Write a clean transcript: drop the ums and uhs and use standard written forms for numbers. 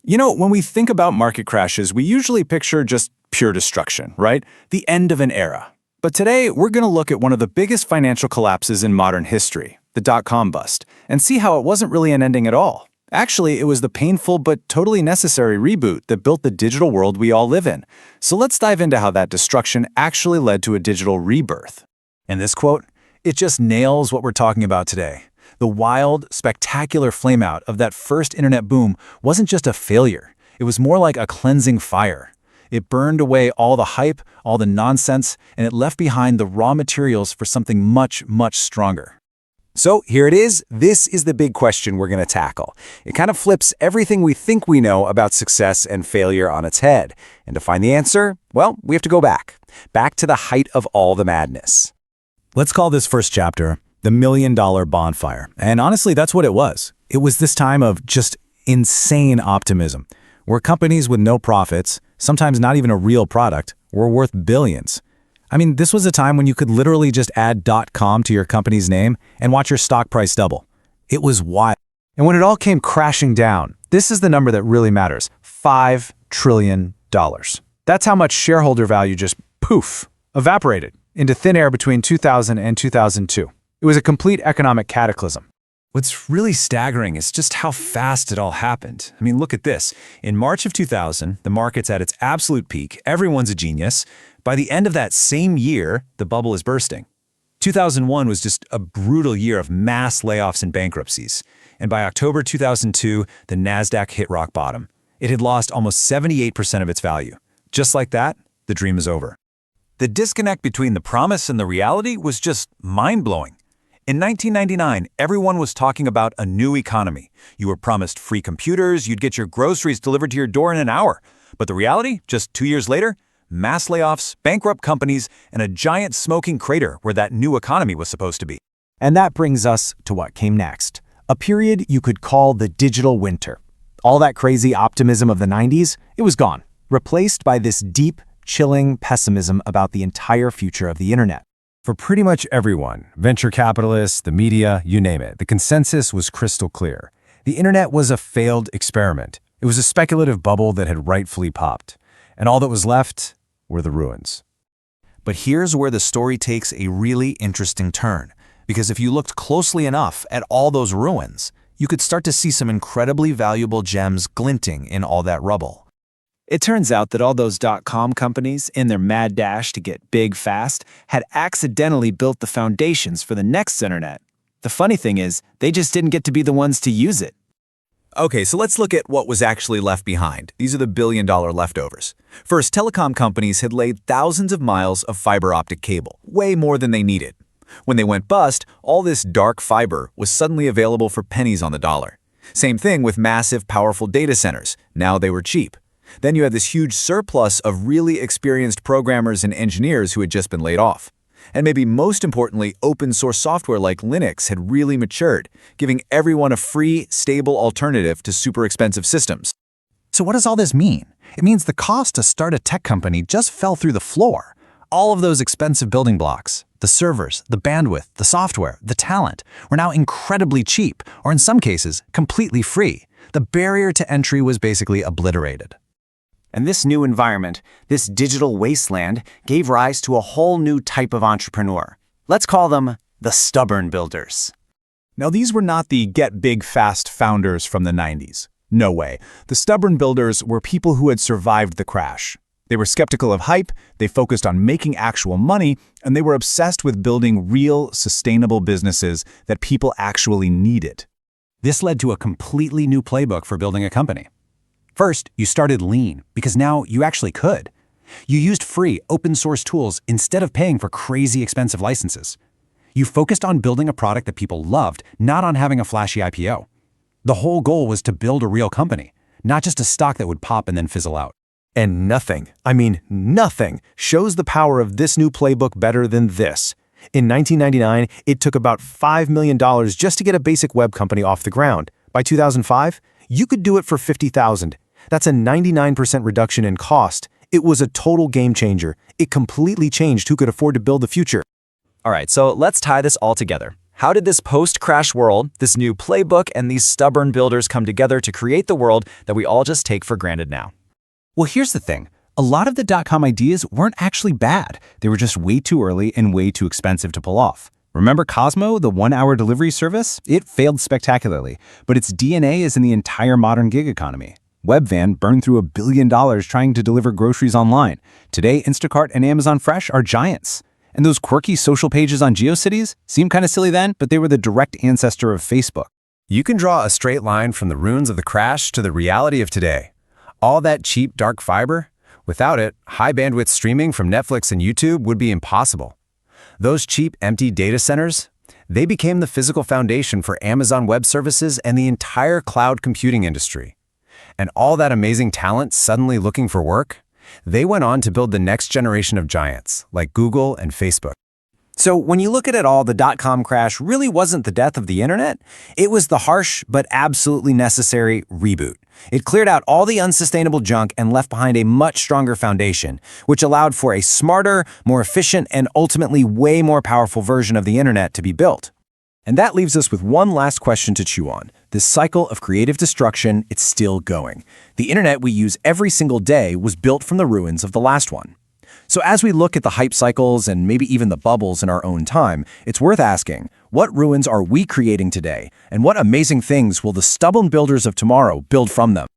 When we think about market crashes, we usually picture just pure destruction, right? The end of an era. But today, we're going to look at one of the biggest financial collapses in modern history, the dot-com bust, and see how it wasn't really an ending at all. Actually, it was the painful but totally necessary reboot that built the digital world we all live in. So let's dive into how that destruction actually led to a digital rebirth. And this quote, it just nails what we're talking about today. The wild, spectacular flameout of that first internet boom wasn't just a failure. It was more like a cleansing fire. It burned away all the hype, all the nonsense, and it left behind the raw materials for something much, much stronger. So here it is. This is the big question we're going to tackle. It kind of flips everything we think we know about success and failure on its head. And to find the answer, well, we have to go back to the height of all the madness. Let's call this first chapter the $1 million bonfire. And honestly, that's what it was. It was this time of just insane optimism, where companies with no profits, sometimes not even a real product, were worth billions. I mean, this was a time when you could literally just add .com to your company's name and watch your stock price double. It was wild. And when it all came crashing down, this is the number that really matters: $5 trillion. That's how much shareholder value just poof, evaporated into thin air between 2000 and 2002. It was a complete economic cataclysm. What's really staggering is just how fast it all happened. I mean, look at this. In March of 2000, the market's at its absolute peak. Everyone's a genius. By the end of that same year, the bubble is bursting. 2001 was just a brutal year of mass layoffs and bankruptcies. And by October 2002, the NASDAQ hit rock bottom. It had lost almost 78% of its value. Just like that, the dream is over. The disconnect between the promise and the reality was just mind-blowing. In 1999, everyone was talking about a new economy. You were promised free computers, you'd get your groceries delivered to your door in an hour. But the reality, just 2 years later, mass layoffs, bankrupt companies, and a giant smoking crater where that new economy was supposed to be. And that brings us to what came next, a period you could call the digital winter. All that crazy optimism of the 90s, it was gone, replaced by this deep, chilling pessimism about the entire future of the internet. For pretty much everyone, venture capitalists, the media, you name it, the consensus was crystal clear. The internet was a failed experiment. It was a speculative bubble that had rightfully popped. And all that was left were the ruins. But here's where the story takes a really interesting turn. Because if you looked closely enough at all those ruins, you could start to see some incredibly valuable gems glinting in all that rubble. It turns out that all those .com companies, in their mad dash to get big fast, had accidentally built the foundations for the next internet. The funny thing is, they just didn't get to be the ones to use it. Okay, so let's look at what was actually left behind. These are the billion-dollar leftovers. First, telecom companies had laid thousands of miles of fiber optic cable, way more than they needed. When they went bust, all this dark fiber was suddenly available for pennies on the dollar. Same thing with massive, powerful data centers. Now they were cheap. Then you had this huge surplus of really experienced programmers and engineers who had just been laid off. And maybe most importantly, open source software like Linux had really matured, giving everyone a free, stable alternative to super expensive systems. So what does all this mean? It means the cost to start a tech company just fell through the floor. All of those expensive building blocks, the servers, the bandwidth, the software, the talent, were now incredibly cheap, or in some cases, completely free. The barrier to entry was basically obliterated. And this new environment, this digital wasteland, gave rise to a whole new type of entrepreneur. Let's call them the stubborn builders. Now, these were not the get big fast founders from the 90s. No way. The stubborn builders were people who had survived the crash. They were skeptical of hype, they focused on making actual money, and they were obsessed with building real, sustainable businesses that people actually needed. This led to a completely new playbook for building a company. First, you started lean, because now you actually could. You used free, open-source tools instead of paying for crazy expensive licenses. You focused on building a product that people loved, not on having a flashy IPO. The whole goal was to build a real company, not just a stock that would pop and then fizzle out. And nothing, I mean nothing, shows the power of this new playbook better than this. In 1999, it took about $5 million just to get a basic web company off the ground. By 2005, you could do it for $50,000. That's a 99% reduction in cost. It was a total game changer. It completely changed who could afford to build the future. All right, so let's tie this all together. How did this post-crash world, this new playbook, and these stubborn builders come together to create the world that we all just take for granted now? Well, here's the thing. A lot of the dot-com ideas weren't actually bad. They were just way too early and way too expensive to pull off. Remember Cosmo, the one-hour delivery service? It failed spectacularly, but its DNA is in the entire modern gig economy. Webvan burned through $1 billion trying to deliver groceries online. Today, Instacart and Amazon Fresh are giants. And those quirky social pages on GeoCities seemed kind of silly then, but they were the direct ancestor of Facebook. You can draw a straight line from the ruins of the crash to the reality of today. All that cheap, dark fiber? Without it, high-bandwidth streaming from Netflix and YouTube would be impossible. Those cheap, empty data centers? They became the physical foundation for Amazon Web Services and the entire cloud computing industry. And all that amazing talent suddenly looking for work? They went on to build the next generation of giants, like Google and Facebook. So when you look at it all, the dot-com crash really wasn't the death of the internet. It was the harsh but absolutely necessary reboot. It cleared out all the unsustainable junk and left behind a much stronger foundation, which allowed for a smarter, more efficient, and ultimately way more powerful version of the internet to be built. And that leaves us with one last question to chew on. This cycle of creative destruction, it's still going. The internet we use every single day was built from the ruins of the last one. So as we look at the hype cycles and maybe even the bubbles in our own time, it's worth asking, what ruins are we creating today? And what amazing things will the stubborn builders of tomorrow build from them?